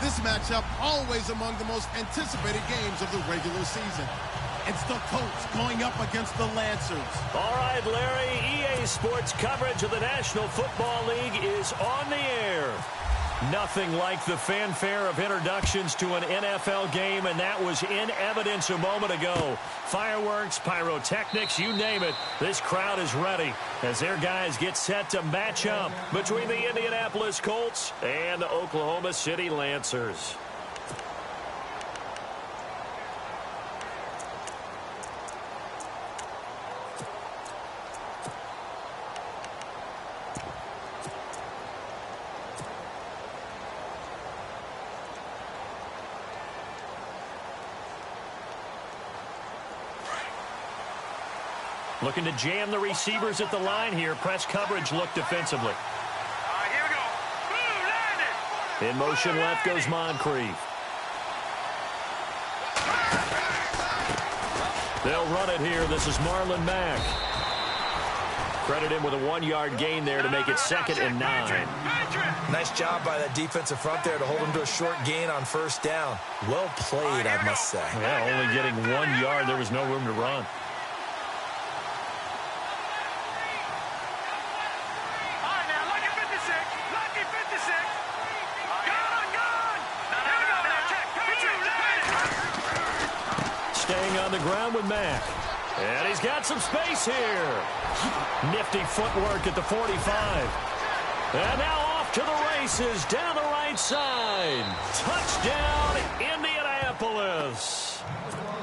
This matchup always among the most anticipated games of the regular season. It's the Colts going up against the Lancers. All right, Larry, EA Sports coverage of the National Football League is on the air. Nothing like the fanfare of introductions to an NFL game, and that was in evidence a moment ago. Fireworks, pyrotechnics, you name it. This crowd is ready as their guys get set to match up between the Indianapolis Colts and the Oklahoma City Lancers. Looking to jam the receivers at the line here. Press coverage look defensively. Here we go. Boom, landed. In motion left goes Moncrief. They'll run it here. This is Marlon Mack. Credit him with a 1-yard gain there to make it 2nd and 9. Nice job by that defensive front there to hold him to a short gain on 1st down. Well played, I must say. Yeah, only getting 1 yard. There was no room to run. On the ground with Mack. And he's got some space here. Nifty footwork at the 45. And now off to the races down the right side. Touchdown, Indianapolis.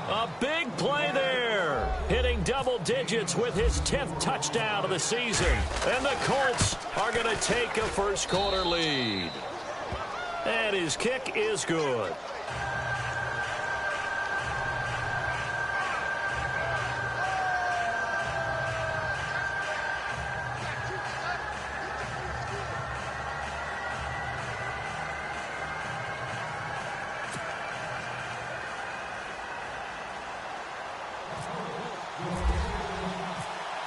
A big play there. Hitting double digits with his 10th touchdown of the season. And the Colts are going to take a first-quarter lead. And his kick is good.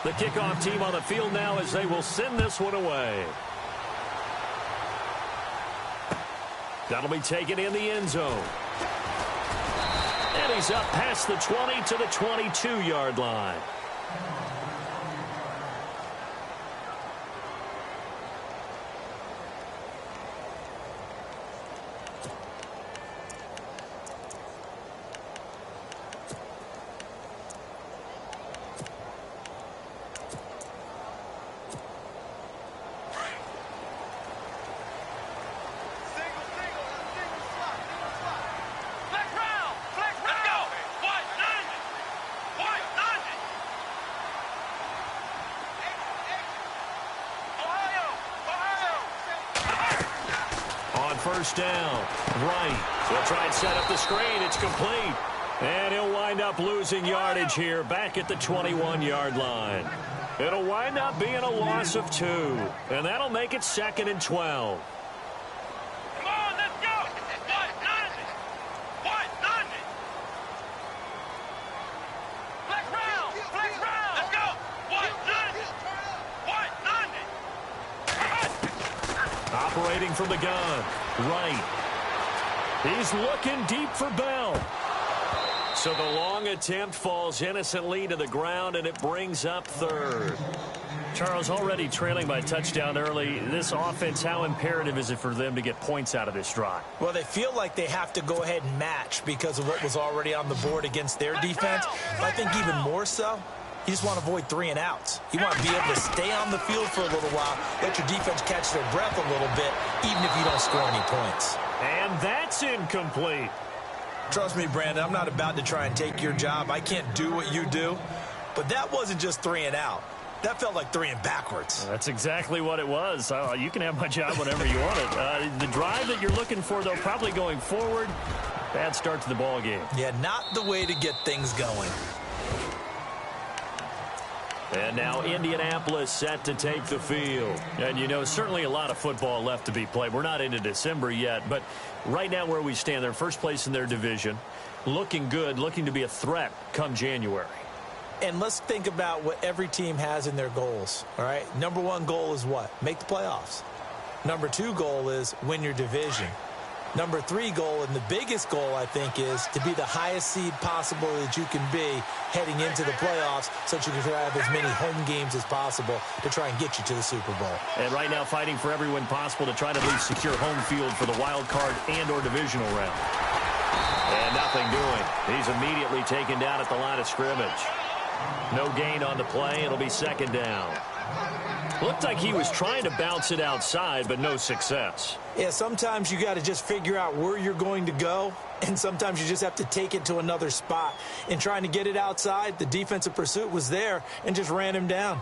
The kickoff team on the field now as they will send this one away. That'll be taken in the end zone. And he's up past the 20 to the 22-yard line. First down. Right. They'll try and set up the screen. It's complete. And he'll wind up losing yardage here back at the 21-yard line. It'll wind up being a loss of 2. And that'll make it 2nd and 12. Come on, let's go. Flex round. Let's go. Operating from the gun. Right. He's looking deep for Bell. So the long attempt falls innocently to the ground, and it brings up 3rd. Charles, already trailing by touchdown early. This offense, how imperative is it for them to get points out of this drive? Well, they feel like they have to go ahead and match because of what was already on the board against their defense. But I think even more so, you just want to avoid 3 and outs. You want to be able to stay on the field for a little while, let your defense catch their breath a little bit, even if you don't score any points. And that's incomplete. Trust me, Brandon, I'm not about to try and take your job. I can't do what you do. But that wasn't just 3 and out. That felt like 3 and backwards. That's exactly what it was. You can have my job whenever you want it. The drive that you're looking for, though, probably going forward. Bad start to the ball game. Yeah, not the way to get things going. And now Indianapolis set to take the field. And, you know, certainly a lot of football left to be played. We're not into December yet, but right now where we stand, they're first place in their division. Looking good, looking to be a threat come January. And let's think about what every team has in their goals, all right? Number 1 goal is what? Make the playoffs. Number 2 goal is win your division. Number 3 goal, and the biggest goal, I think, is to be the highest seed possible that you can be heading into the playoffs so that you can have as many home games as possible to try and get you to the Super Bowl. And right now fighting for every win possible to try to at least secure home field for the wild card and or divisional round. And nothing doing. He's immediately taken down at the line of scrimmage. No gain on the play. It'll be second down. Looked like he was trying to bounce it outside, but no success. Yeah, sometimes you got to just figure out where you're going to go, and sometimes you just have to take it to another spot. In trying to get it outside, the defensive pursuit was there and just ran him down.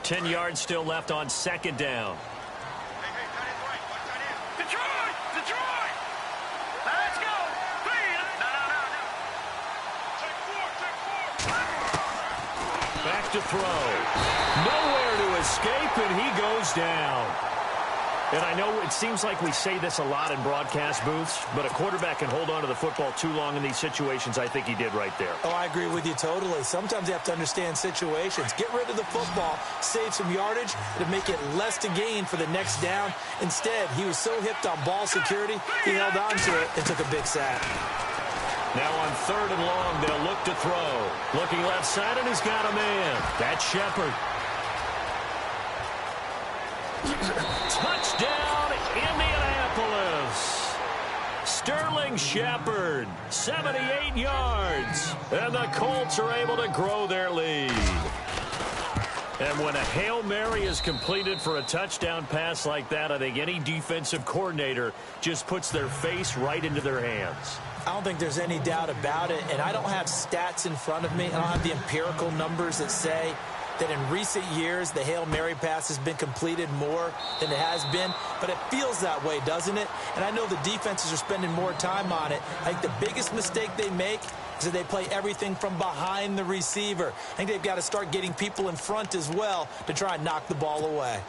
10 yards still left on second down. Detroit! Detroit! Let's go! No. Take 4. Back to throw. Nowhere to escape, and he goes down. And I know it seems like we say this a lot in broadcast booths, but a quarterback can hold on to the football too long in these situations. I think he did right there. Oh, I agree with you totally. Sometimes you have to understand situations. Get rid of the football, save some yardage to make it less to gain for the next down. Instead, he was so hipped on ball security, he held on to it and took a big sack. Now on third and long, they'll look to throw. Looking left side, and he's got a man. That's Shepard. Touchdown, Indianapolis. Sterling Shepard, 78 yards. And the Colts are able to grow their lead. And when a Hail Mary is completed for a touchdown pass like that, I think any defensive coordinator just puts their face right into their hands. I don't think there's any doubt about it, and I don't have stats in front of me. I don't have the empirical numbers that say that in recent years the Hail Mary pass has been completed more than it has been, but it feels that way, doesn't it? And I know the defenses are spending more time on it. I think the biggest mistake they make is that they play everything from behind the receiver. I think they've got to start getting people in front as well to try and knock the ball away.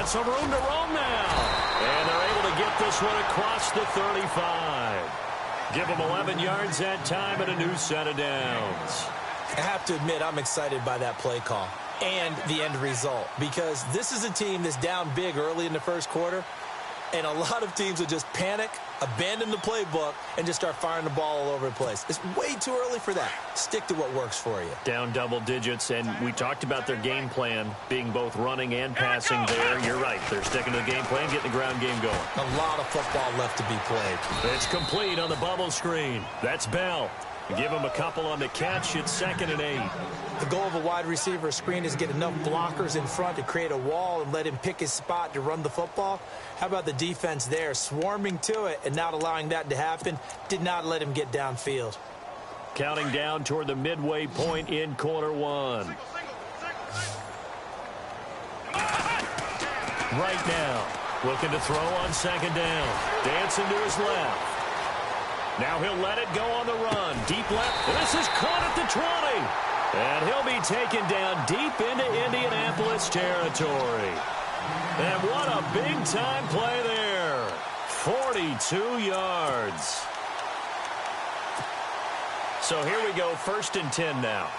Some room to roam now. And they're able to get this one across the 35. Give them 11 yards that time and a new set of downs. I have to admit, I'm excited by that play call and the end result, because this is a team that's down big early in the first quarter, and a lot of teams will just panic, abandon the playbook, and just start firing the ball all over the place. It's way too early for that. Stick to what works for you. Down double digits, and we talked about their game plan being both running and passing there. You're right. They're sticking to the game plan, getting the ground game going. A lot of football left to be played. It's complete on the bubble screen. That's Bell. Give him a couple on the catch. It's 2nd and 8. The goal of a wide receiver screen is to get enough blockers in front to create a wall and let him pick his spot to run the football. How about the defense there, swarming to it and not allowing that to happen? Did not let him get downfield. Counting down toward the midway point in quarter one. Right now, looking to throw on 2nd down. Dancing to his left. Now he'll let it go on the run. Deep left. This is caught at the 20. And he'll be taken down deep into Indianapolis territory. And what a big-time play there. 42 yards. So here we go, 1st and 10 now.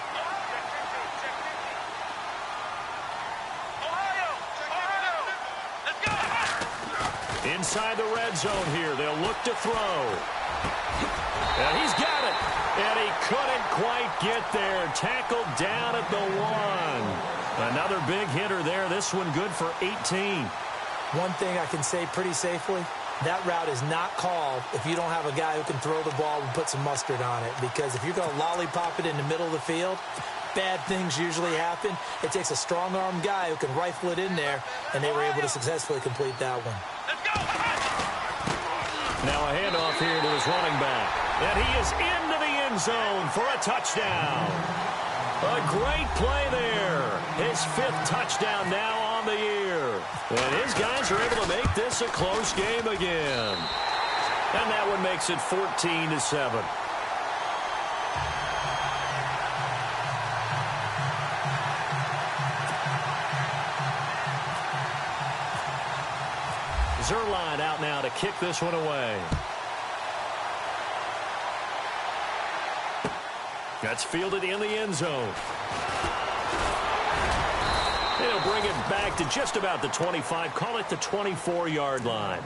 Inside the red zone here. They'll look to throw. And he's got it. And he couldn't quite get there. Tackled down at the 1. Another big hitter there. This one good for 18. One thing I can say pretty safely, that route is not called if you don't have a guy who can throw the ball and put some mustard on it. Because if you're going to lollipop it in the middle of the field, bad things usually happen. It takes a strong-armed guy who can rifle it in there, and they were able to successfully complete that one. Now a handoff here to his running back. And he is into the end zone for a touchdown. A great play there. His 5th touchdown now on the year. And his guys are able to make this a close game again. And that one makes it 14-7. Zerline out now to kick this one away. That's fielded in the end zone. It'll bring it back to just about the 25. Call it the 24-yard line.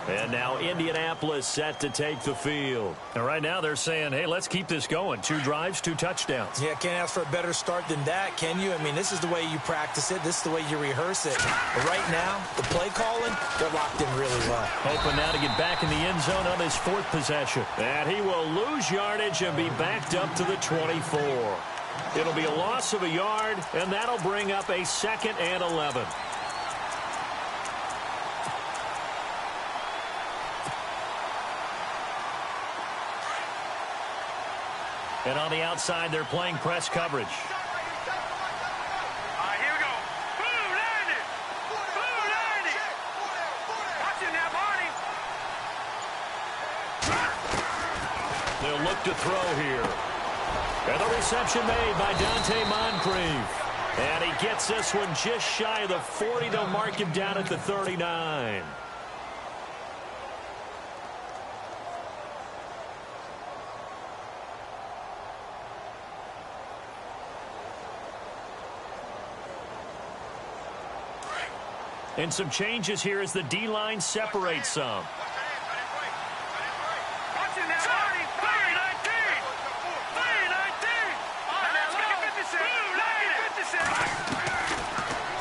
And now Indianapolis set to take the field. And right now they're saying, hey, let's keep this going. 2 drives, 2 touchdowns. Yeah, can't ask for a better start than that, can you? I mean, this is the way you practice it. This is the way you rehearse it. But right now, the play calling, they're locked in really well. Hoping now to get back in the end zone on his 4th possession. And he will lose yardage and be backed up to the 24. It'll be a loss of a yard, and that'll bring up a 2nd and 11. And on the outside, they're playing press coverage. All right, here we go. Boom, landed. Boom, landed. Watch it now, Barney. They'll look to throw here. And the reception made by Dante Moncrief. And he gets this one just shy of the 40. They'll mark him down at the 39. And some changes here as the D-line separates some. Watch it now, Barney. 3-19. 3-19. All right, let's go. 56.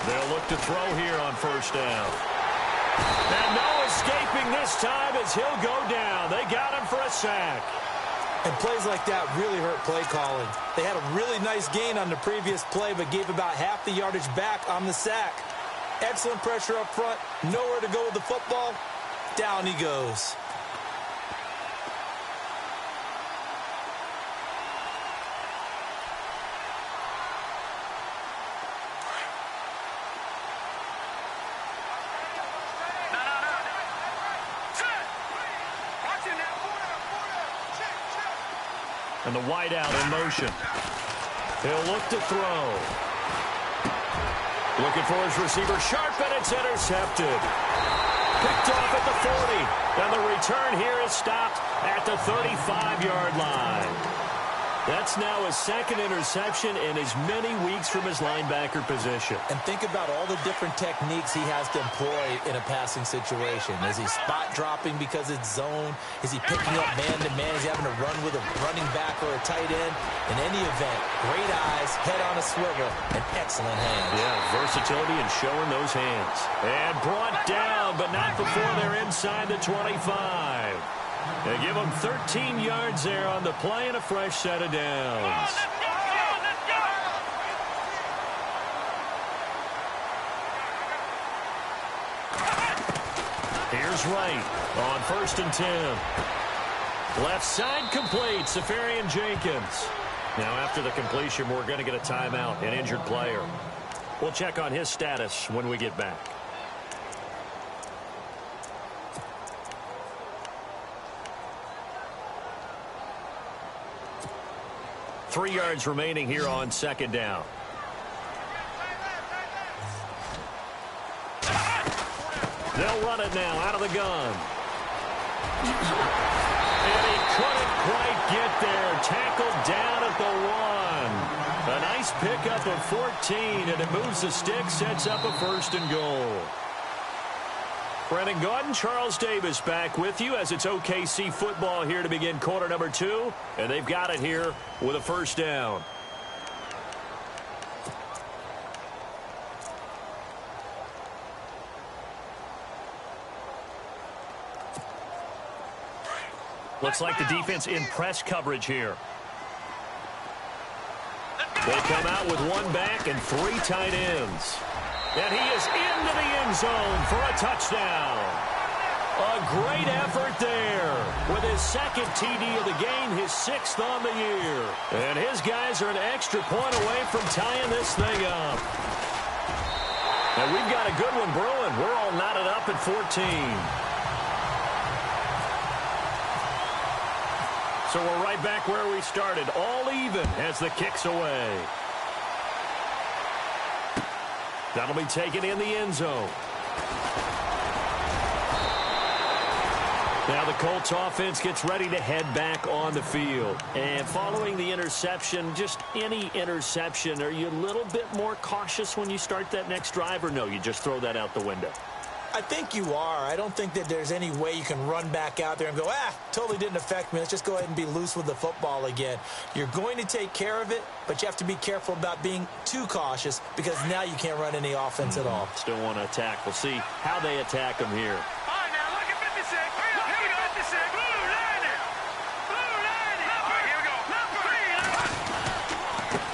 They'll look to throw here on 1st down. And no escaping this time as he'll go down. They got him for a sack. And plays like that really hurt play calling. They had a really nice gain on the previous play, but gave about half the yardage back on the sack. Excellent pressure up front. Nowhere to go with the football. Down he goes. And the wideout in motion. He'll look to throw. Looking for his receiver, sharp, and it's intercepted. Picked off at the 40. And the return here is stopped at the 35-yard line. That's now his 2nd interception in as many weeks from his linebacker position. And think about all the different techniques he has to employ in a passing situation. Is he spot dropping because it's zone? Is he picking up man-to-man? Is he having to run with a running back or a tight end? In any event, great eyes, head on a swivel, and excellent hands. Yeah, versatility and showing those hands. And brought down, but not before they're inside the 25. They give him 13 yards there on the play and a fresh set of downs. Here's Wright on 1st and 10. Left side complete, Safarian Jenkins. Now after the completion, we're going to get a timeout, an injured player. We'll check on his status when we get back. Three yards remaining here on 2nd down. They'll run it now out of the gun. And he couldn't quite get there. Tackled down at the 1. A nice pickup of 14, and it moves the stick, sets up a 1st and goal. Brennan Gaudin, Charles Davis back with you as it's OKC football here to begin quarter number 2. And they've got it here with a 1st down. Looks like the defense in press coverage here. They come out with 1 back and 3 tight ends. And he is into the end zone for a touchdown. A great effort there with his 2nd TD of the game, his 6th on the year. And his guys are an extra point away from tying this thing up. And we've got a good one brewing. We're all knotted up at 14. So we're right back where we started, all even as the kick's away. That'll be taken in the end zone. Now the Colts offense gets ready to head back on the field. And following the interception, just any interception, are you a little bit more cautious when you start that next drive, or no, you just throw that out the window? I think you are. I don't think that there's any way you can run back out there and go, totally didn't affect me. Let's just go ahead and be loose with the football again. You're going to take care of it, but you have to be careful about being too cautious because now you can't run any offense at all. Still want to attack. We'll see how they attack them here.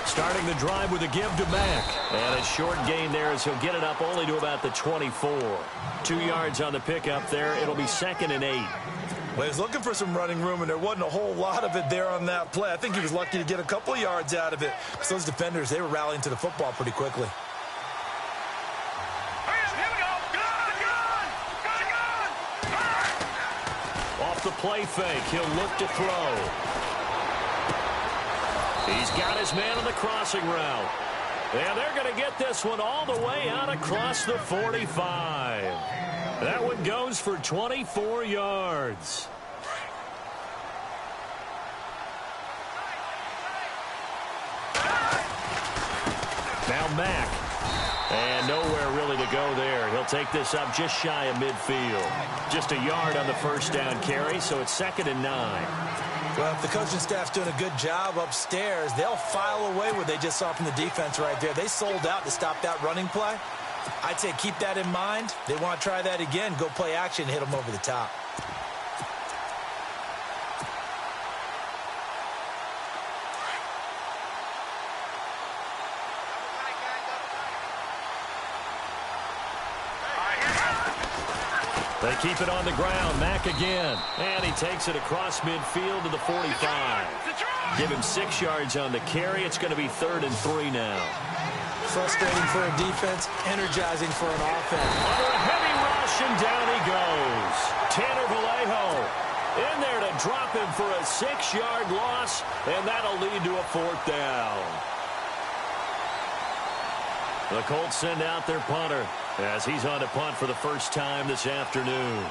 Starting the drive with a give to Mack. And a short gain there as he'll get it up only to about the 24. 2 yards on the pickup there. It'll be 2nd and 8. Well, he was looking for some running room, and there wasn't a whole lot of it there on that play. I think he was lucky to get a couple yards out of it. Because those defenders, they were rallying to the football pretty quickly. Off the play fake, he'll look to throw. He's got his man on the crossing route. And they're going to get this one all the way out across the 45. That one goes for 24 yards. Now Mack. And nowhere really to go there. He'll take this up just shy of midfield. Just a yard on the first down carry, so it's 2nd and 9. Well, if the coaching staff's doing a good job upstairs, they'll file away what they just saw from the defense right there. They sold out to stop that running play. I'd say keep that in mind. They want to try that again. Go play action, hit them over the top. They keep it on the ground. Mack again. And he takes it across midfield to the 45. Give him 6 yards on the carry. It's going to be 3rd and 3 now. Frustrating for a defense, energizing for an offense. Under a heavy rush, and down he goes. Tanner Vallejo in there to drop him for a 6-yard loss, and that'll lead to a 4th down. The Colts send out their punter as he's on to punt for the first time this afternoon.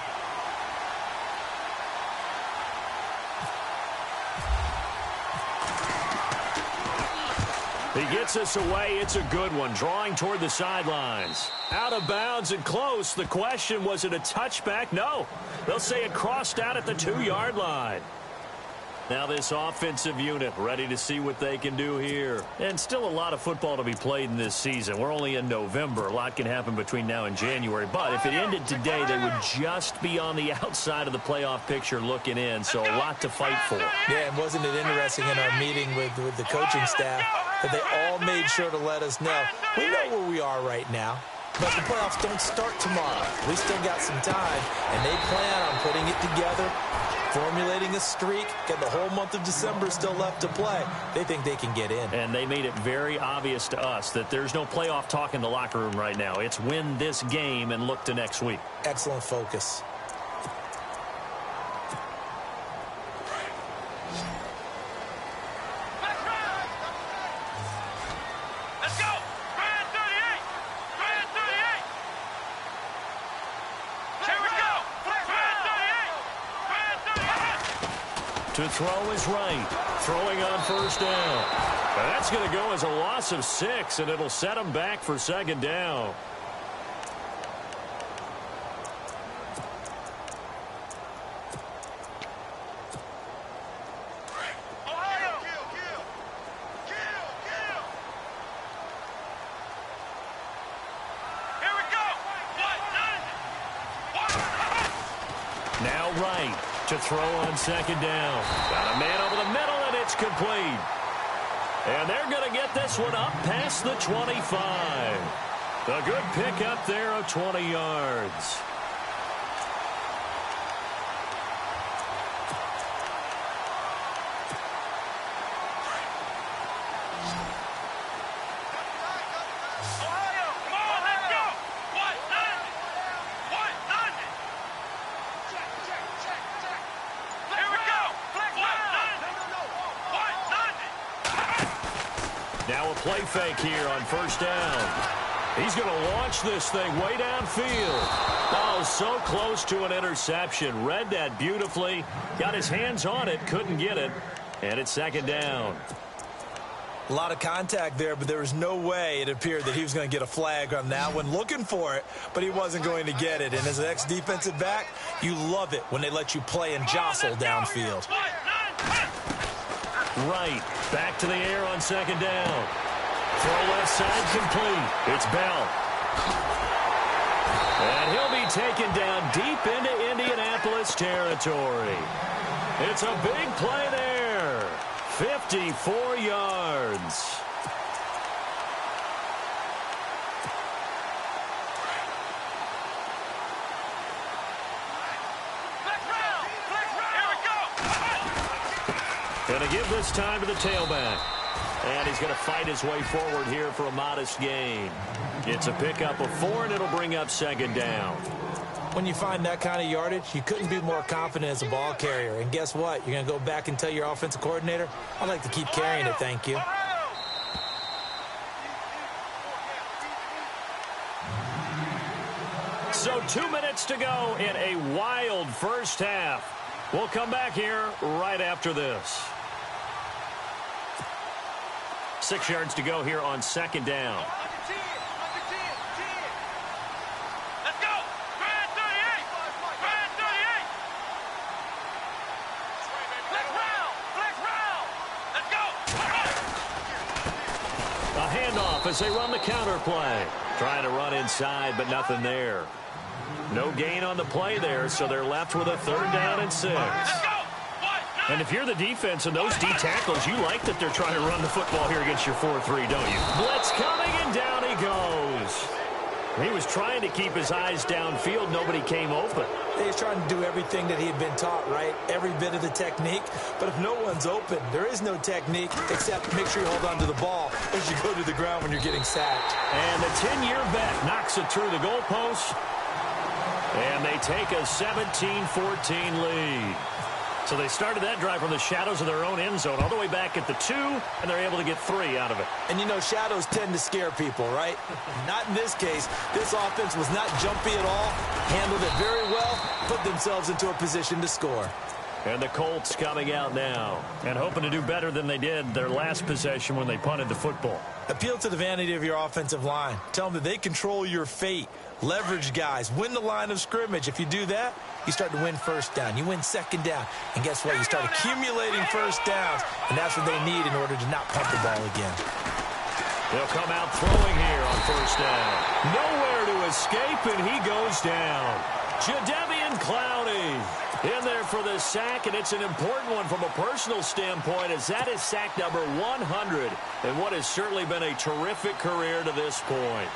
He gets us away. It's a good one. Drawing toward the sidelines. Out of bounds and close. The question, was it a touchback? No. They'll say it crossed out at the 2-yard line. Now this offensive unit ready to see what they can do here. And still a lot of football to be played in this season. We're only in November. A lot can happen between now and January. But if it ended today, they would just be on the outside of the playoff picture looking in. So a lot to fight for. Yeah, and wasn't it interesting in our meeting with the coaching staff that they all made sure to let us know, we know where we are right now. But the playoffs don't start tomorrow. We still got some time, and they plan on putting it together, formulating a streak, got the whole month of December still left to play. They think they can get in. And they made it very obvious to us that there's no playoff talk in the locker room right now. It's win this game and look to next week. Excellent focus. To throw is right. Throwing on first down. That's going to go as a loss of 6, and it'll set him back for 2nd down. Now right. To throw on 2nd down. Got a man over the middle, and it's complete. And they're going to get this one up past the 25. A good pickup there of 20 yards. Now a play fake here on first down. He's going to launch this thing way downfield. Oh, so close to an interception. Read that beautifully. Got his hands on it, couldn't get it. And it's second down. A lot of contact there, but there was no way it appeared that he was going to get a flag on that one. Looking for it, but he wasn't going to get it. And as an ex-defensive back, you love it when they let you play and jostle downfield. Right. Back to the air on second down. Throw left side complete. It's Bell. And he'll be taken down deep into Indianapolis territory. It's a big play there. 54 yards. Going to give this time to the tailback. And he's going to fight his way forward here for a modest gain. It's a pickup of 4, and it'll bring up second down. When you find that kind of yardage, you couldn't be more confident as a ball carrier. And guess what? You're going to go back and tell your offensive coordinator, I'd like to keep carrying it, thank you. So 2 minutes to go in a wild first half. We'll come back here right after this. 6 yards to go here on second down. Let's go! Fred 38! Fred 38! Flex round! Flex round! Let's go! A handoff as they run the counter play. Trying to run inside, but nothing there. No gain on the play there, so they're left with a 3rd down and 6. And if you're the defense and those D tackles, you like that they're trying to run the football here against your 4-3, don't you? Blitz coming, and down he goes. He was trying to keep his eyes downfield. Nobody came open. He's trying to do everything that he had been taught, right? Every bit of the technique. But if no one's open, there is no technique except make sure you hold on to the ball as you go to the ground when you're getting sacked. And the 10-year bet knocks it through the goalpost. And they take a 17-14 lead. So they started that drive from the shadows of their own end zone all the way back at the 2, and they're able to get 3 out of it. And, you know, shadows tend to scare people, right? Not in this case. This offense was not jumpy at all, handled it very well, put themselves into a position to score. And the Colts coming out now and hoping to do better than they did their last possession when they punted the football. Appeal to the vanity of your offensive line. Tell them that they control your fate. Leverage guys. Win the line of scrimmage. If you do that, you start to win first down. You win second down. And guess what? You start accumulating first downs. And that's what they need in order to not punt the ball again. They'll come out throwing here on first down. Nowhere to escape, and he goes down. Jadeveon Clowney in there for the sack, and it's an important one from a personal standpoint, as that is sack number 100 in what has certainly been a terrific career to this point.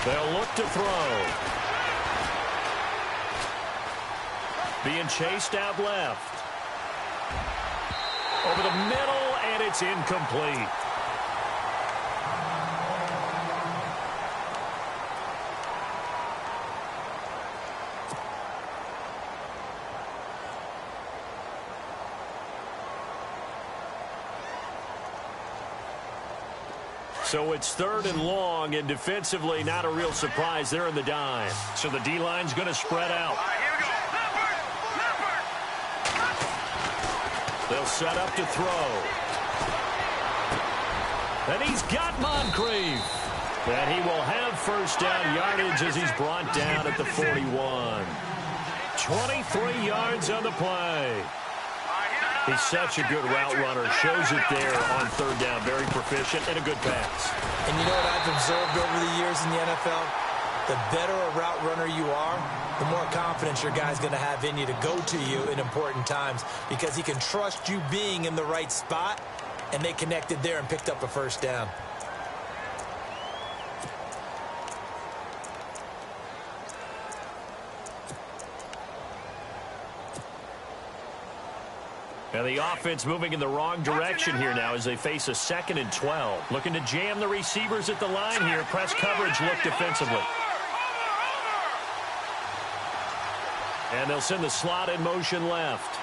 They'll look to throw. Being chased out left. Over the middle, and it's incomplete. So it's 3rd and long, and defensively not a real surprise. They're in the dime. So the D-line's going to spread out. All right, here we go. They'll set up to throw. And he's got Moncrief. And he will have first down yardage as he's brought down at the 41. 23 yards on the play. He's such a good route runner. Shows it there on 3rd down. Very proficient and a good pass. And you know what I've observed over the years in the NFL? The better a route runner you are, the more confidence your guy's going to have in you to go to you in important times, because he can trust you being in the right spot, and they connected there and picked up a first down. And the offense moving in the wrong direction here now as they face a 2nd and 12. Looking to jam the receivers at the line here. Press coverage look defensively. And they'll send the slot in motion left.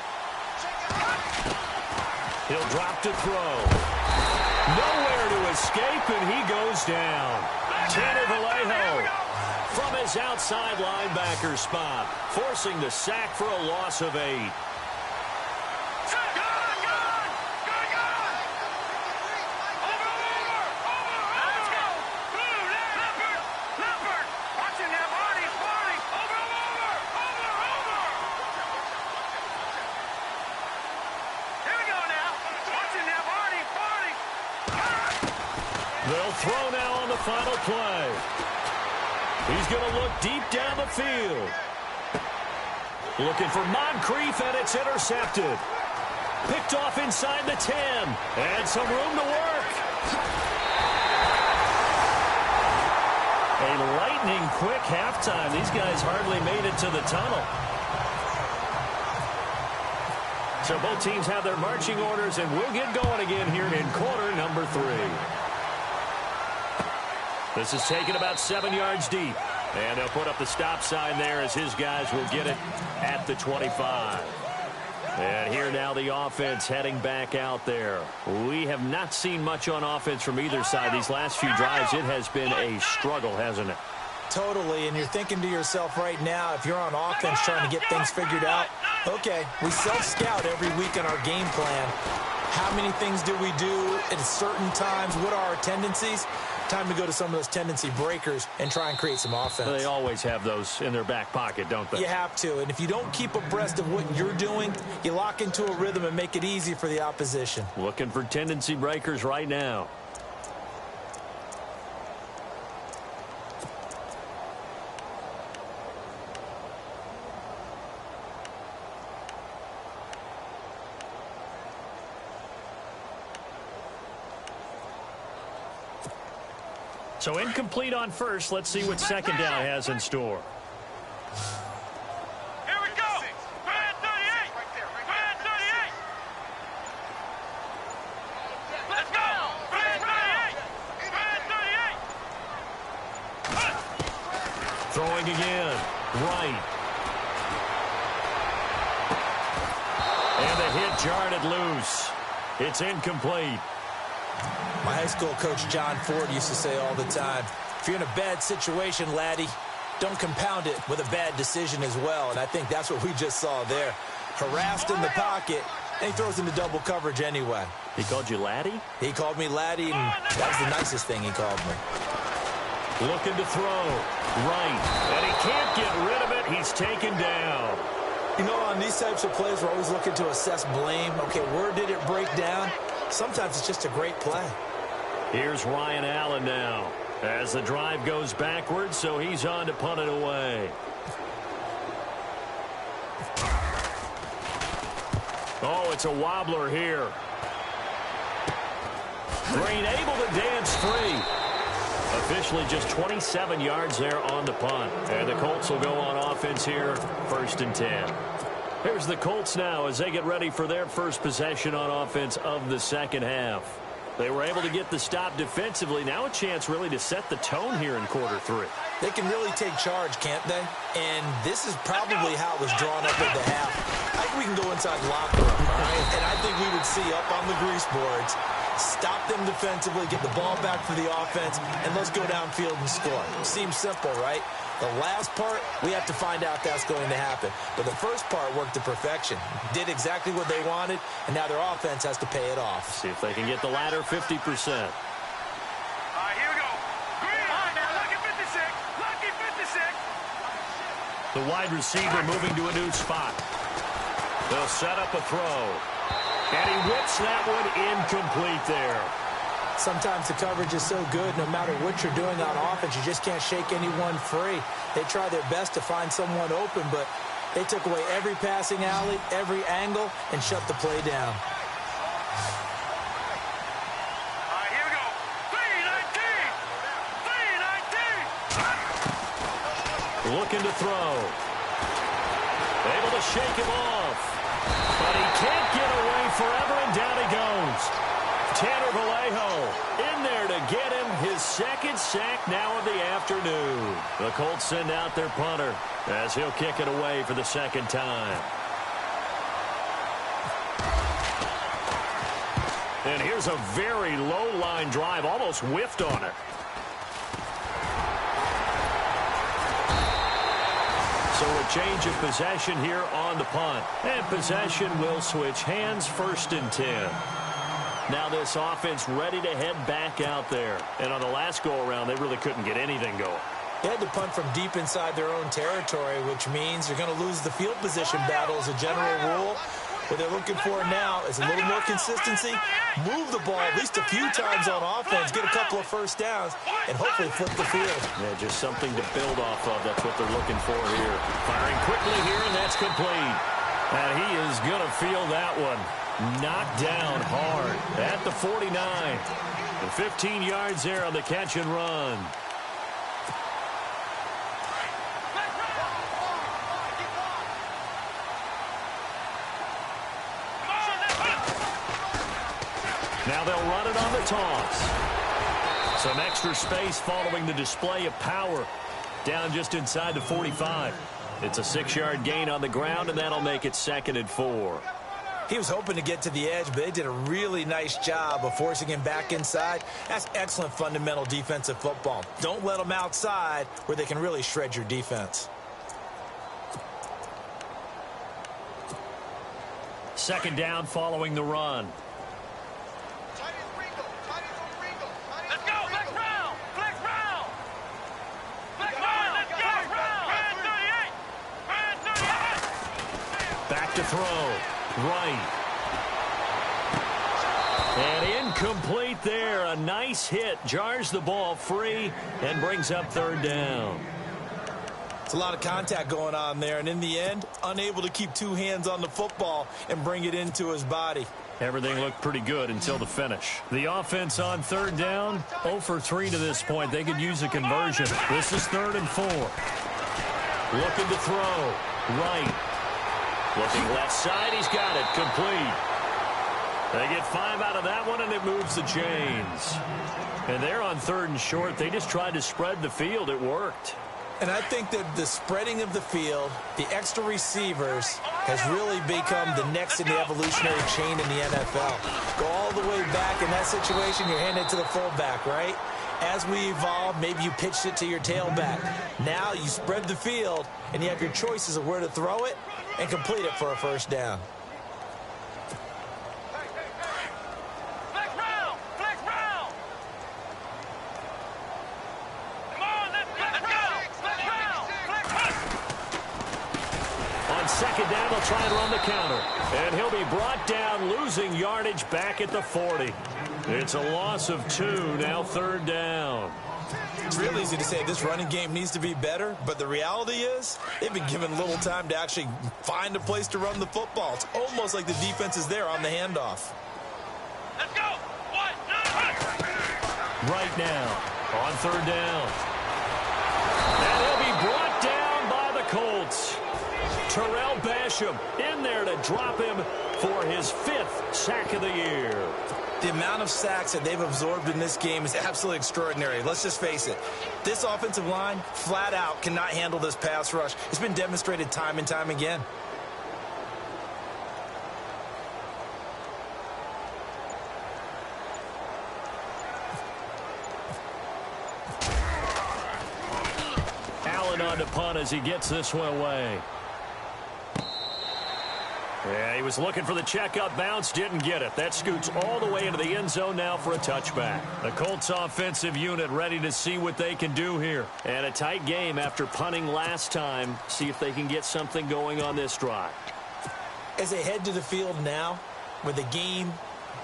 He'll drop to throw. Nowhere to escape, and he goes down. Tanner Vallejo from his outside linebacker spot, forcing the sack for a loss of 8. They'll throw now on the final play. He's going to look deep down the field. Looking for Moncrief, and it's intercepted. Picked off inside the 10. And some room to work. A lightning-quick halftime. These guys hardly made it to the tunnel. So both teams have their marching orders, and we'll get going again here in quarter number 3. This is taken about 7 yards deep. And they'll put up the stop sign there as his guys will get it at the 25. And here now the offense heading back out there. We have not seen much on offense from either side. These last few drives, it has been a struggle, hasn't it? Totally, and you're thinking to yourself right now, if you're on offense trying to get things figured out, okay, we self-scout every week in our game plan. How many things do we do at certain times? What are our tendencies? Time to go to some of those tendency breakers and try and create some offense. They always have those in their back pocket, don't they? You have to, and if you don't keep abreast of what you're doing, you lock into a rhythm and make it easy for the opposition. Looking for tendency breakers right now. So incomplete on first. Let's see what second down has in store. Here we go. Grand 38. Grand 38. Let's go. Grand 38. Grand 38. Throwing again. Right. And the hit jarred it loose. It's incomplete. My high school coach, John Ford, used to say all the time, if you're in a bad situation, laddie, don't compound it with a bad decision as well. And I think that's what we just saw there. Harassed in the pocket, and he throws into double coverage anyway. He called you laddie? He called me laddie, and that was the nicest thing he called me. Looking to throw. Right. And he can't get rid of it. He's taken down. You know, on these types of plays, we're always looking to assess blame. Okay, where did it break down? Sometimes it's just a great play. Here's Ryan Allen now as the drive goes backwards, so he's on to punt it away. Oh, it's a wobbler here. Green able to dance free. Officially just 27 yards there on the punt. And the Colts will go on offense here, 1st and 10. Here's the Colts now as they get ready for their first possession on offense of the second half. They were able to get the stop defensively. Now a chance really to set the tone here in quarter 3. They can really take charge, can't they? And this is probably how it was drawn up at the half. I think we can go inside the locker room, all right? And I think we would see up on the grease boards, stop them defensively, get the ball back for the offense, and let's go downfield and score. Seems simple, right? The last part, we have to find out that's going to happen. But the first part worked to perfection. Did exactly what they wanted, and now their offense has to pay it off. See if they can get the latter 50%. All right, here we go. Green. All right, now, lucky 56. Lucky 56. The wide receiver moving to a new spot. They'll set up a throw. And he whips that one incomplete there. Sometimes the coverage is so good, no matter what you're doing on offense, you just can't shake anyone free. They try their best to find someone open, but they took away every passing alley, every angle, and shut the play down. All right, here we go. 3-19. 3-19. Looking to throw. Able to shake him off. But he can't get away forever, and down he goes. Tanner Vallejo in there to get him his second sack now of the afternoon. The Colts send out their punter as he'll kick it away for the second time. And here's a very low line drive, almost whiffed on it. So a change of possession here on the punt. And possession will switch hands, 1st and 10. Now this offense ready to head back out there. And on the last go-around, they really couldn't get anything going. They had to punt from deep inside their own territory, which means you're going to lose the field position battle as a general rule. What they're looking for now is a little more consistency, move the ball at least a few times on offense, get a couple of first downs, and hopefully flip the field. Yeah, just something to build off of. That's what they're looking for here. Firing quickly here, and that's complete. And he is going to feel that one. Knocked down hard at the 49. And 15 yards there on the catch and run. Now they'll run it on the toss. Some extra space following the display of power. Down just inside the 45. It's a 6-yard gain on the ground, and that'll make it 2nd and 4. He was hoping to get to the edge, but they did a really nice job of forcing him back inside. That's excellent fundamental defensive football. Don't let them outside where they can really shred your defense. 2nd down following the run. Back to throw. Right. And incomplete there. A nice hit. Jars the ball free and brings up 3rd down. It's a lot of contact going on there, and in the end, unable to keep 2 hands on the football and bring it into his body. Everything looked pretty good until the finish. The offense on 3rd down, 0 for 3 to this point. They could use a conversion. This is 3rd and 4. Looking to throw. Right. Looking left side, he's got it, complete. They get 5 out of that one, and it moves the chains. And they're on 3rd and short. They just tried to spread the field. It worked. And I think that the spreading of the field, the extra receivers, has really become the next in the evolutionary chain in the NFL. Go all the way back in that situation, you're handing it to the fullback, right? As we evolve, maybe you pitched it to your tailback. Now you spread the field, and you have your choices of where to throw it and complete it for a 1st down. On 2nd down, they'll try and run the counter. And he'll be brought down, losing yardage back at the 40. It's a loss of 2, now 3rd down. It's real easy to say this running game needs to be better, but the reality is they've been given little time to actually find a place to run the football. It's almost like the defense is there on the handoff. Let's go! 1, 2, Right now, on 3rd down. And he'll be brought down by the Colts. Terrell Basham in there to drop him for his 5th sack of the year. The amount of sacks that they've absorbed in this game is absolutely extraordinary. Let's just face it. This offensive line, flat out, cannot handle this pass rush. It's been demonstrated time and time again. Allen on the punt as he gets this one away. Yeah, he was looking for the checkup bounce, didn't get it. That scoots all the way into the end zone now for a touchback. The Colts offensive unit ready to see what they can do here. And a tight game after punting last time. See if they can get something going on this drive. As they head to the field now, with the game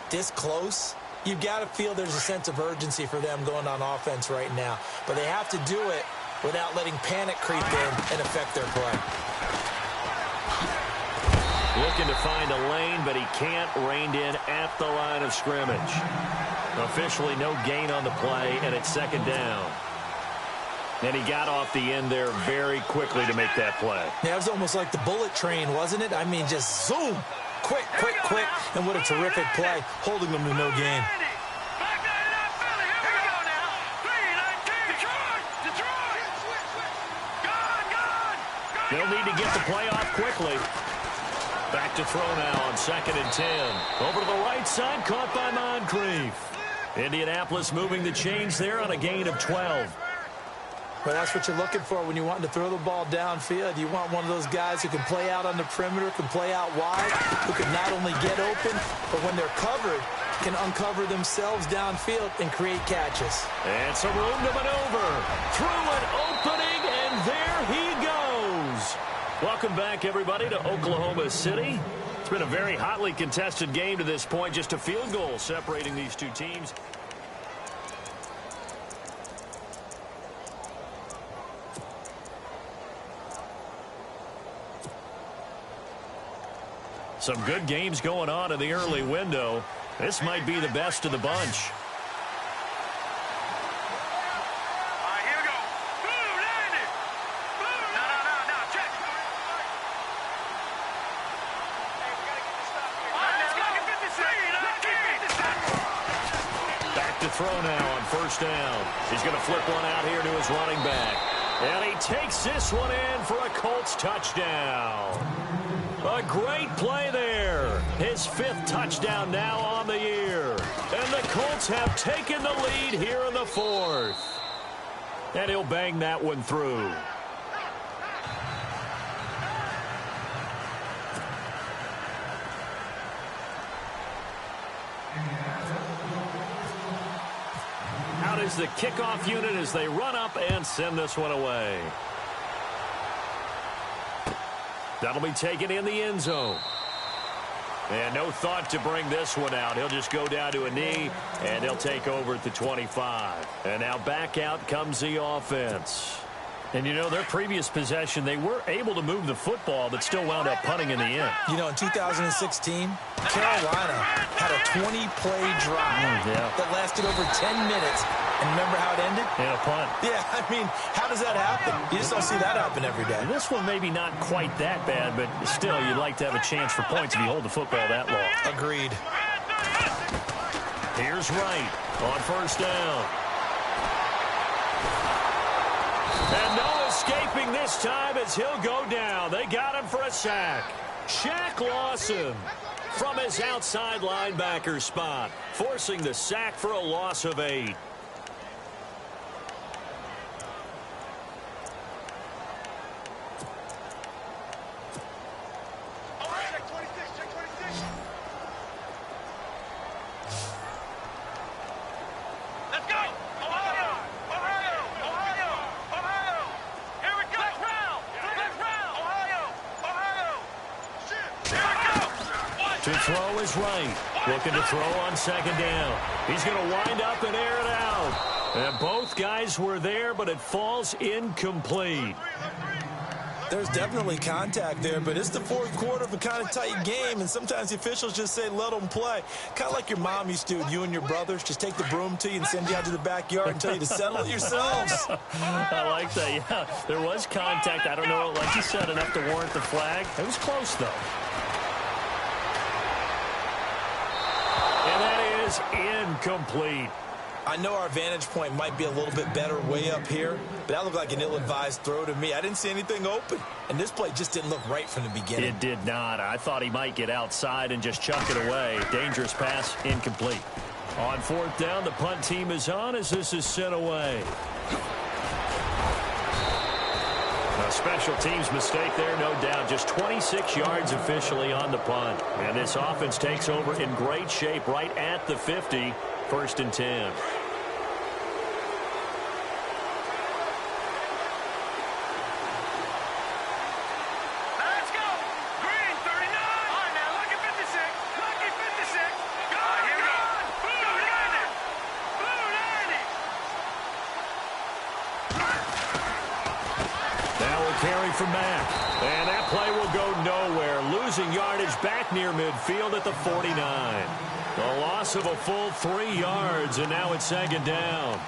this close, you've got to feel there's a sense of urgency for them going on offense right now. But they have to do it without letting panic creep in and affect their play. Looking to find a lane, but he can't. Reined in at the line of scrimmage. Officially no gain on the play, and it's 2nd down. And he got off the end there very quickly to make that play. Yeah, it was almost like the bullet train, wasn't it? I mean, just zoom. Quick, quick, quick. And what a terrific play, holding them to no gain. Back that up, Philly. Here we go now. 3 They'll need to get the play off quickly. Back to throw now on 2nd and 10. Over to the right side, caught by Moncrief. Indianapolis moving the chains there on a gain of 12. Well, that's what you're looking for when you want to throw the ball downfield. You want one of those guys who can play out on the perimeter, can play out wide, who can not only get open, but when they're covered, can uncover themselves downfield and create catches. And some room to maneuver. Through an opening, and there he goes. Welcome back, everybody, to Oklahoma City. It's been a very hotly contested game to this point. Just a field goal separating these two teams. Some good games going on in the early window. This might be the best of the bunch. Here we go. Boom, landed. Boom. No, check. Hey, we got to get this stuff here. All right, let's go. Get this stuff. Back to throw now on 1st down. He's going to flip one out here to his running back. And he takes this one in for a Colts touchdown. A great play there. His 5th touchdown now on the year. And the Colts have taken the lead here in the 4th. And he'll bang that one through. Out is the kickoff unit as they run up and send this one away. That'll be taken in the end zone. And no thought to bring this one out. He'll just go down to a knee, and he'll take over at the 25. And now back out comes the offense. And, you know, their previous possession, they were able to move the football, but still wound up punting in the end. You know, in 2016, Carolina had a 20-play drive that lasted over 10 minutes. And remember how it ended? In a punt. Yeah, I mean, how does that happen? You just don't see that happen every day. And this one maybe not quite that bad, but still, you'd like to have a chance for points if you hold the football that long. Agreed. Here's Wright on 1st down. And no escaping this time as he'll go down. They got him for a sack. Shaq Lawson from his outside linebacker spot, forcing the sack for a loss of 8. To throw is Wright. Looking to throw on 2nd down. He's going to wind up and air it out. And both guys were there, but it falls incomplete. There's definitely contact there, but it's the 4th quarter of a kind of tight game, and sometimes the officials just say, let them play. Kind of like your mom used to with you and your brothers. Just take the broom to you and send you out to the backyard and tell you to settle it yourselves. I like that, yeah. There was contact. I don't know, like you said, enough to warrant the flag. It was close, though. And that is incomplete. I know our vantage point might be a little bit better way up here, but that looked like an ill-advised throw to me. I didn't see anything open, and this play just didn't look right from the beginning. It did not. I thought he might get outside and just chuck it away. Dangerous pass, incomplete. On 4th down, the punt team is on as this is sent away. A special teams mistake there, no doubt. Just 26 yards officially on the punt. And this offense takes over in great shape right at the 50. 1st and 10. Let's go. Green, 39. All right, now, lucky 56. Lucky 56. Go, here we go. Boom, landed. Boom, landed. Now we'll carry from Mack. And that play will go nowhere. Losing yardage back near midfield at the 49. A loss of a full 3 yards, and now it's 2nd down.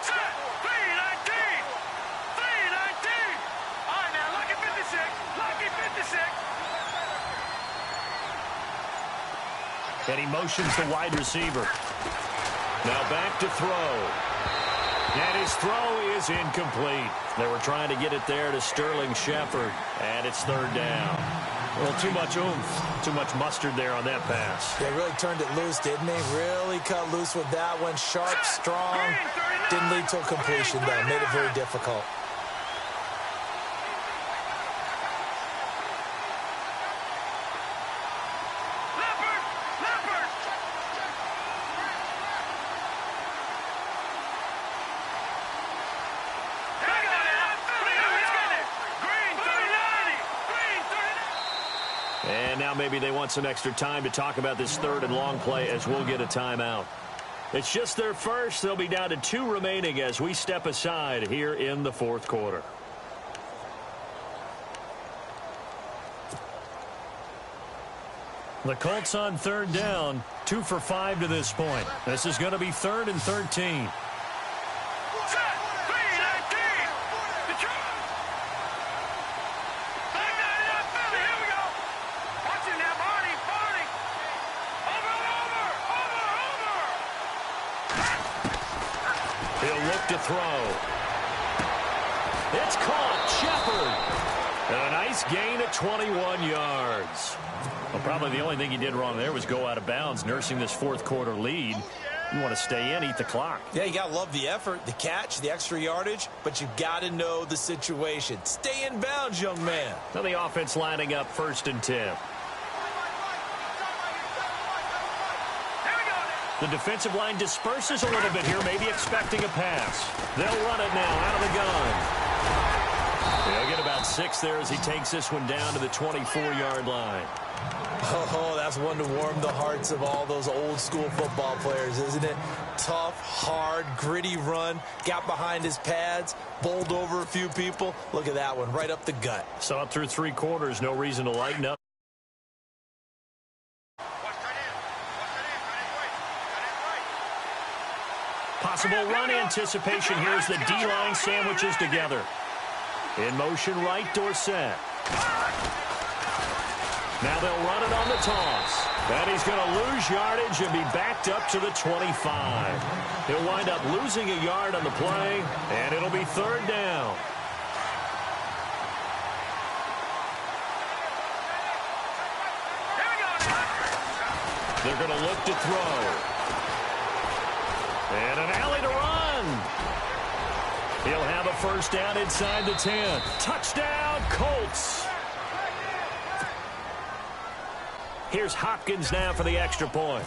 Set. 39. And he motions the wide receiver. Now back to throw. And his throw is incomplete. They were trying to get it there to Sterling Shepard. And it's third down. Well, too much oomph, too much mustard there on that pass. They really turned it loose, didn't they? Really cut loose with that one. Sharp, strong. Didn't lead to a completion, though. Made it very difficult. And now maybe they want some extra time to talk about this third and long play as we'll get a timeout. It's just their first. They'll be down to 2 remaining as we step aside here in the fourth quarter. The Colts on third down, 2 for 5 to this point. This is going to be 3rd and 13. To throw. It's caught. Shepard. And a nice gain of 21 yards. Well, probably the only thing he did wrong there was go out of bounds, nursing this fourth quarter lead. You want to stay in, eat the clock. Yeah, you got to love the effort, the catch, the extra yardage, but you've got to know the situation. Stay in bounds, young man. Now the offense lining up 1st and 10. The defensive line disperses a little bit here, maybe expecting a pass. They'll run it now out of the gun. They'll get about 6 there as he takes this one down to the 24-yard line. Oh, that's one to warm the hearts of all those old-school football players, isn't it? Tough, hard, gritty run. Got behind his pads, bowled over a few people. Look at that one, right up the gut. Saw it through 3 quarters, no reason to lighten up. Possible run anticipation here as the D-line sandwiches together. In motion right, Dorsett. Now they'll run it on the toss. And he's going to lose yardage and be backed up to the 25. He'll wind up losing a yard on the play, and it'll be 3rd down. They're going to look to throw. And an alley to run. He'll have a first down inside the 10. Touchdown, Colts. Here's Hopkins now for the extra point.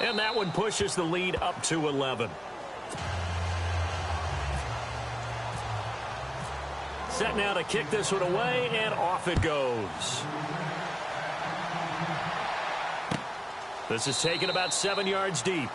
And that one pushes the lead up to 11. Set now to kick this one away, and off it goes. This is taken about 7 yards deep.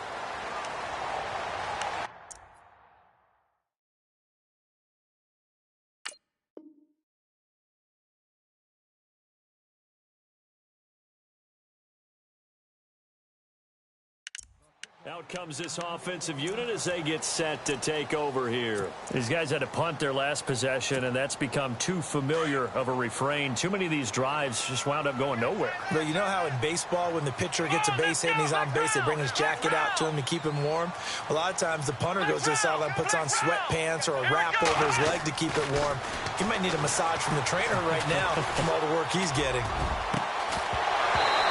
Out comes this offensive unit as they get set to take over here. These guys had to punt their last possession, and that's become too familiar of a refrain. Too many of these drives just wound up going nowhere. But you know how in baseball, when the pitcher gets a base hit and he's on base, they bring his jacket out to him to keep him warm? A lot of times the punter goes to the sideline, puts on sweatpants or a wrap over his leg to keep it warm. He might need a massage from the trainer right now from all the work he's getting.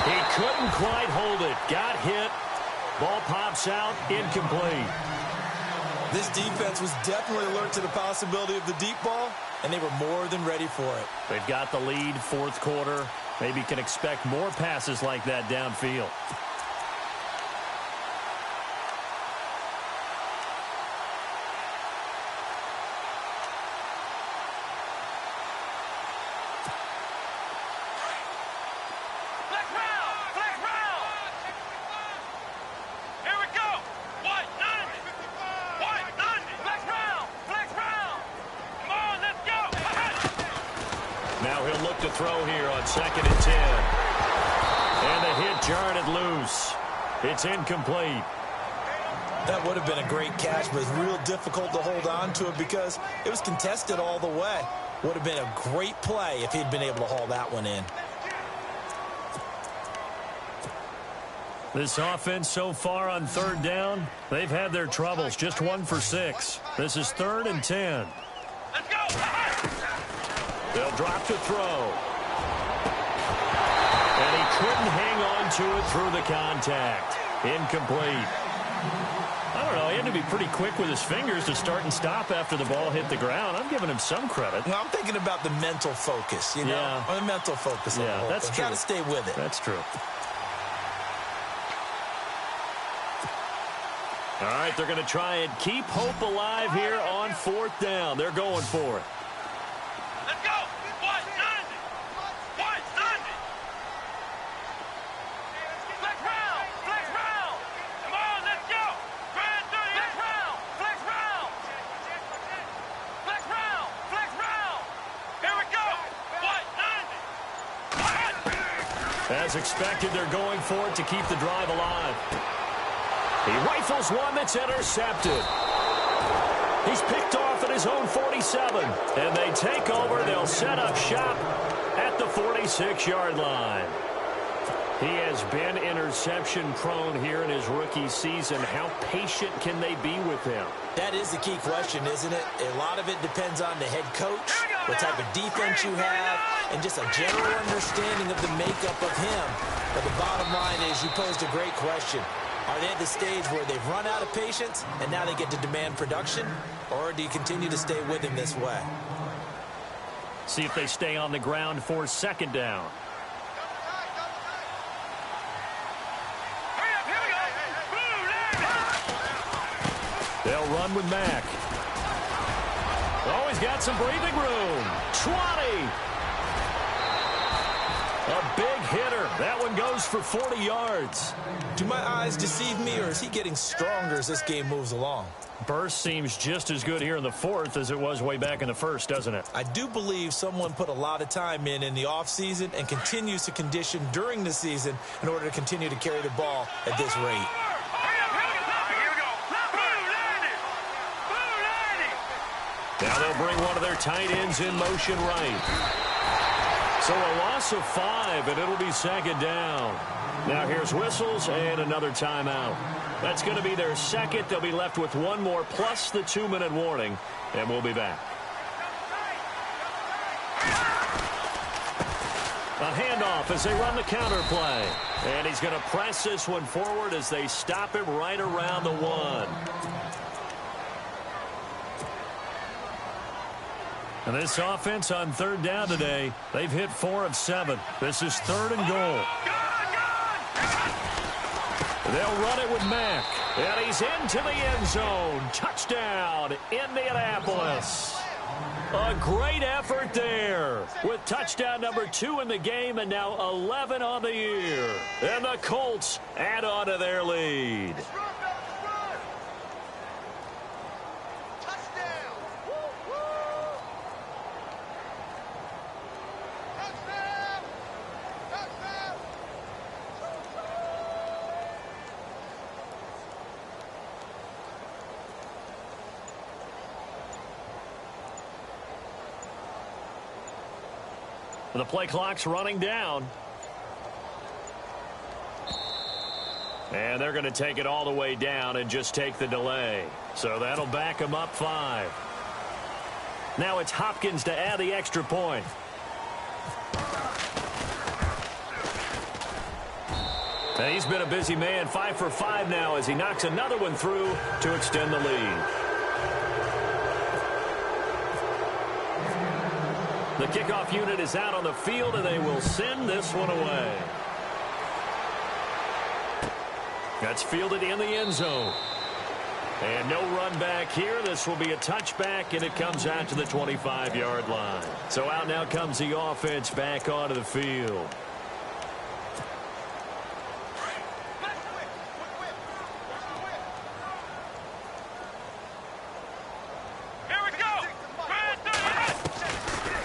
He couldn't quite hold it. Got hit. Ball pops out, incomplete. This defense was definitely alert to the possibility of the deep ball, and they were more than ready for it. They've got the lead, fourth quarter. Maybe can expect more passes like that downfield. To throw here on 2nd and 10. And the hit jarred it loose. It's incomplete. That would have been a great catch, but it's real difficult to hold on to it because it was contested all the way. Would have been a great play if he'd been able to haul that one in. This offense so far on third down, they've had their troubles. Just 1 for 6. This is 3rd and 10. Let's go. They'll drop to throw. And he couldn't hang on to it through the contact. Incomplete. I don't know. He had to be pretty quick with his fingers to start and stop after the ball hit the ground. I'm giving him some credit. Well, I'm thinking about the mental focus, you know? Yeah. The mental focus. Yeah, that's true. Got to stay with it. That's true. All right, they're going to try and keep hope alive here on 4th down. They're going for it. Let's go. What? Sunday. What? Sunday. Flex round. Flex round. Come on, let's go. Grand 30. Flex round. Flex round. Flex round. Flex round. Here we go. What? Sunday. What? As expected, they're going for it to keep the drive alive. He rifles one that's intercepted. He's picked off at his own 47. And they take over. They'll set up shop at the 46-yard line. He has been interception-prone here in his rookie season. How patient can they be with him? That is the key question, isn't it? A lot of it depends on the head coach, what type of defense you have, and just a general understanding of the makeup of him. But the bottom line is you posed a great question. Are they at the stage where they've run out of patience and now they get to demand production? Or do you continue to stay with him this way? See if they stay on the ground for 2nd down. Hurry up, here we go. They'll run with Mack. Oh, he's got some breathing room. 20. A big hitter. That one goes for 40 yards. Do my eyes deceive me, or is he getting stronger as this game moves along? Burst seems just as good here in the 4th as it was way back in the 1st, doesn't it? I do believe someone put a lot of time in the offseason and continues to condition during the season in order to continue to carry the ball at this rate. Hurry up, here we go. Now they'll bring one of their tight ends in motion right. So a loss of 5, and it'll be 2nd down. Now here's whistles and another timeout. That's going to be their 2nd. They'll be left with 1 more plus the 2-minute warning, and we'll be back. A handoff as they run the counter play. And he's going to press this one forward as they stop him right around the 1. And this offense on 3rd down today, they've hit 4 of 7. This is 3rd and goal. They'll run it with Mack. And he's into the end zone. Touchdown, Indianapolis. A great effort there with touchdown number 2 in the game and now 11 on the year. And the Colts add on to their lead. The play clock's running down. And they're going to take it all the way down and just take the delay. So that'll back them up 5. Now it's Hopkins to add the extra point. And he's been a busy man, 5 for 5 now as he knocks another one through to extend the lead. The kickoff unit is out on the field, and they will send this one away. That's fielded in the end zone. And no run back here. This will be a touchback, and it comes out to the 25-yard line. So out now comes the offense back onto the field.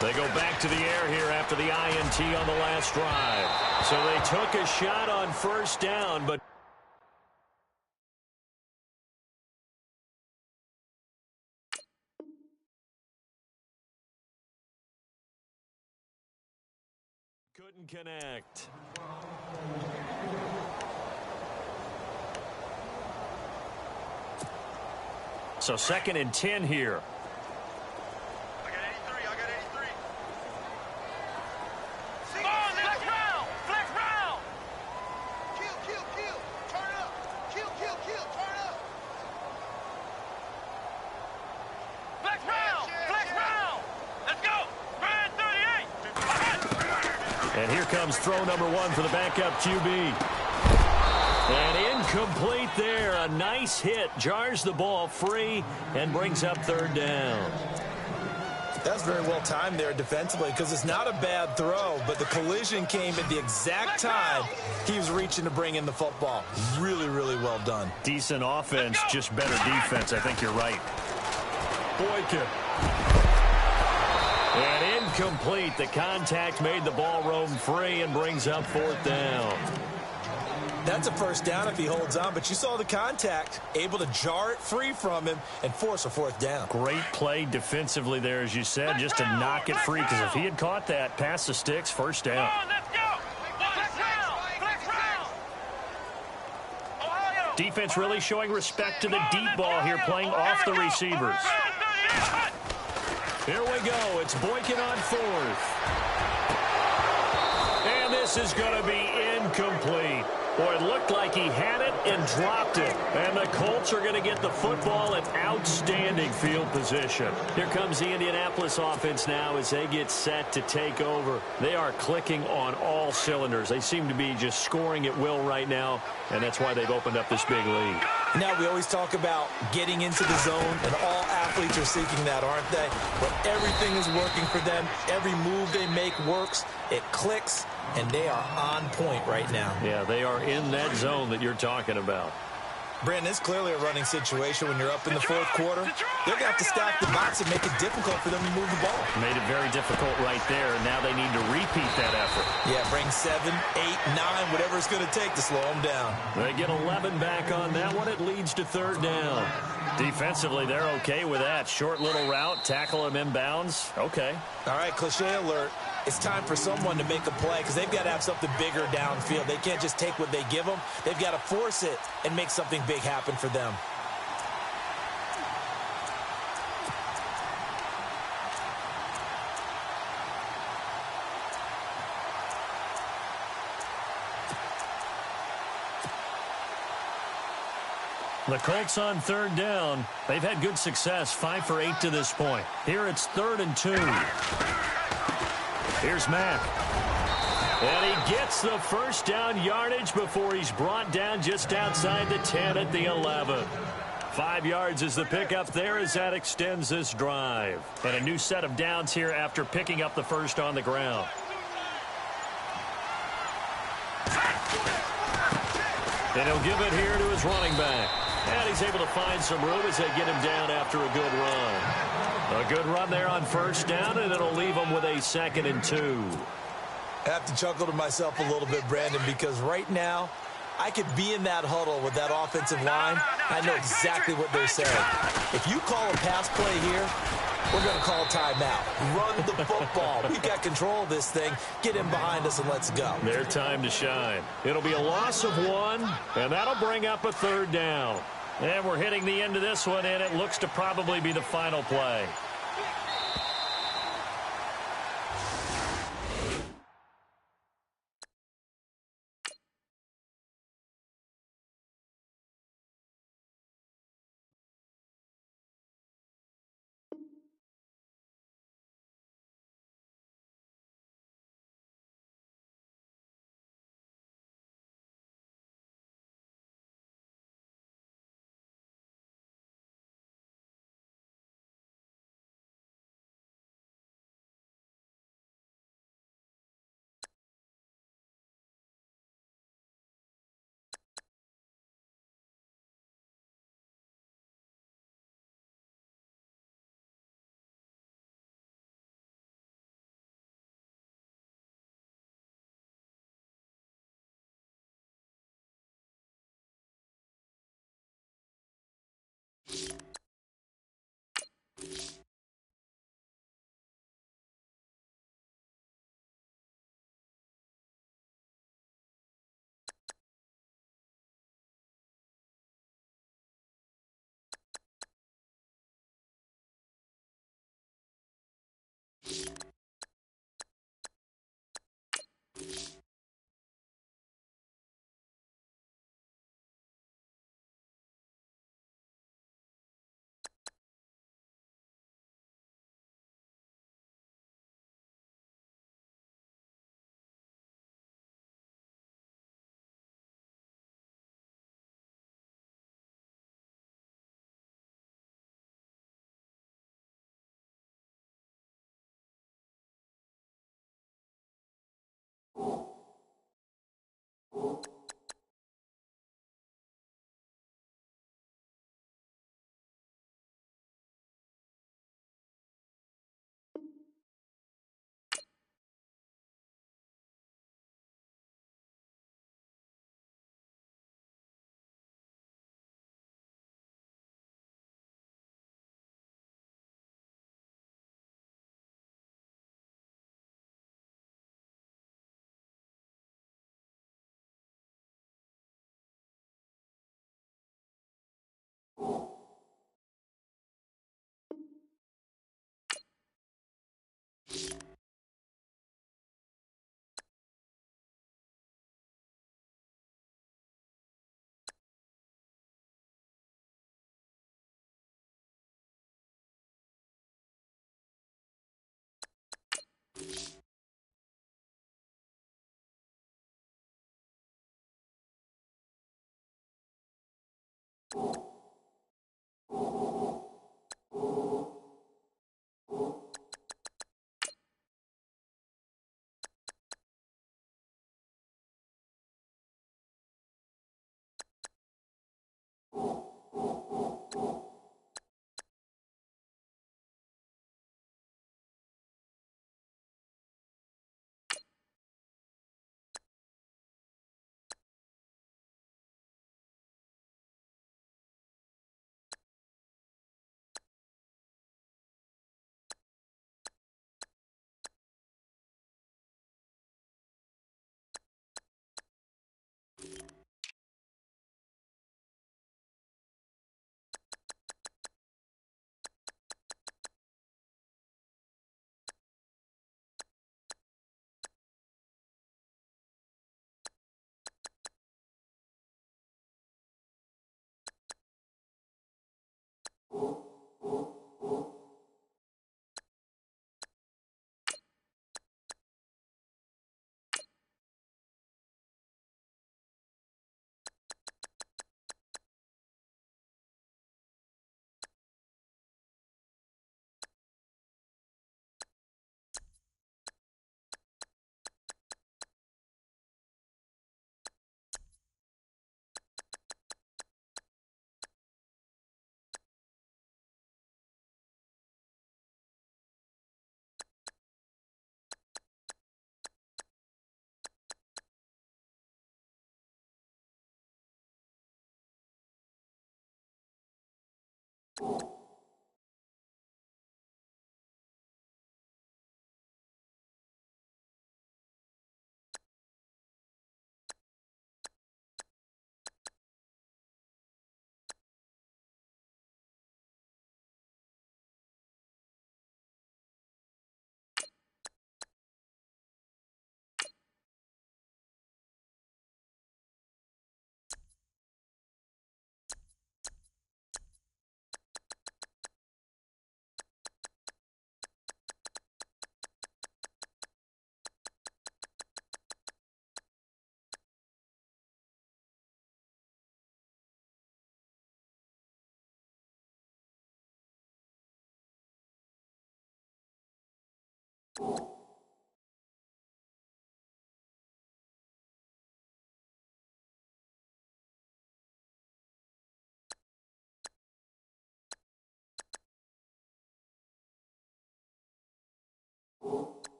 They go back to the air here after the INT on the last drive. So they took a shot on 1st down, but Couldn't connect. So 2nd and 10 here. I got 83. I got 83. Ball, flex round. Flex round. Kill. Turn up. Kill. Turn up. Flex round. Flex round. Let's go. Brand 38. And here comes throw number 1 for the backup QB. And incomplete there. A nice hit. Jars the ball free and brings up 3rd down. That's very well timed there defensively because it's not a bad throw, but the collision came at the exact time he was reaching to bring in the football. Really, really well done. Decent offense, just better defense. I think you're right. Boykin. And incomplete. The contact made the ball roam free and brings up 4th down. That's a 1st down if he holds on, but you saw the contact, able to jar it free from him and force a 4th down. Great play defensively there, as you said, just to knock it free, because if he had caught that, pass the sticks, 1st down. Let's go. Flex round. Ohio. Defense really showing respect to the deep ball here, playing off the receivers. Here we go. It's Boykin on 4th. And this is going to be incomplete. Boy, it looked like he had it and dropped it. And the Colts are going to get the football in outstanding field position. Here comes the Indianapolis offense now as they get set to take over. They are clicking on all cylinders. They seem to be just scoring at will right now, and that's why they've opened up this big lead. Now, we always talk about getting into the zone, and all athletes are seeking that, aren't they? But everything is working for them. Every move they make works. It clicks, and they are on point right now. Yeah, they are in that zone that you're talking about. Brandon, it's clearly a running situation when you're up in the 4th quarter. They're going to have to stack the box and make it difficult for them to move the ball. Made it very difficult right there, and now they need to repeat that effort. Yeah, bring 7, 8, 9, whatever it's going to take to slow them down. They get 11 back on that one. It leads to 3rd down. Defensively, they're okay with that. Short little route, tackle him inbounds. Okay. All right, cliche alert. It's time for someone to make a play because they've got to have something bigger downfield. They can't just take what they give them. They've got to force it and make something big happen for them. The Colts on 3rd down. They've had good success, 5 for 8 to this point. Here it's 3rd and 2. Here's Mack. And he gets the 1st down yardage before he's brought down just outside the 10 at the 11. 5 yards is the pickup there as that extends this drive. And a new set of downs here after picking up the 1st on the ground. And he'll give it here to his running back. And he's able to find some room as they get him down after a good run. A good run there on 1st down, and it'll leave him with a 2nd and 2. I have to chuckle to myself a little bit, Brandon, because right now I could be in that huddle with that offensive line. I know exactly what they're saying. If you call a pass play here, we're going to call a timeout. Run the football. We've got control of this thing. Get in behind us and let's go. Their time to shine. It'll be a loss of 1, and that'll bring up a 3rd down. And we're hitting the end of this one, and it looks to probably be the final play.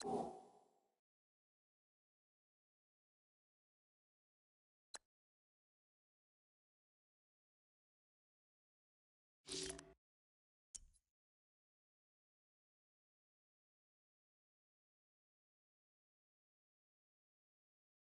you.